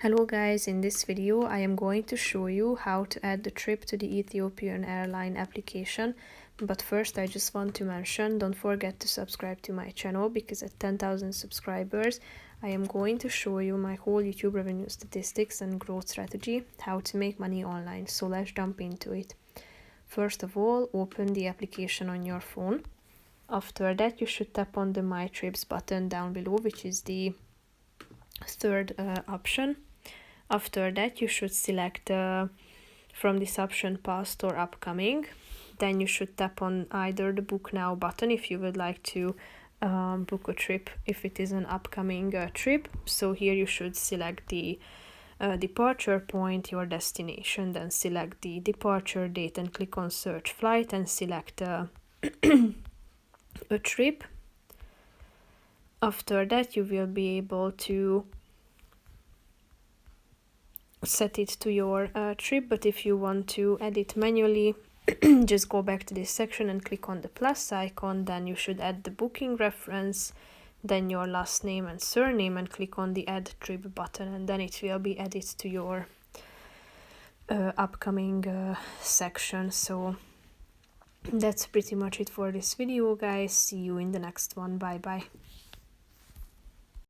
Hello guys, in this video I am going to show you how to add the trip to the Ethiopian Airline application. But first I just want to mention, don't forget to subscribe to my channel because at 10,000 subscribers I am going to show you my whole YouTube revenue statistics and growth strategy, how to make money online. So let's jump into it. First of all, open the application on your phone. After that you should tap on the My Trips button down below, which is the third option. After that you should select from this option past or upcoming. Then you should tap on either the book now button if you would like to book a trip if it is an upcoming trip. So here you should select the departure point, your destination, then select the departure date and click on search flight and select a trip. After that you will be able to set it to your trip, but if you want to edit manually, just go back to this section and click on the plus icon. Then you should add the booking reference, then your last name and surname, and click on the add trip button, and then it will be added to your upcoming section. So that's pretty much it for this video, guys. See you in the next one. Bye bye.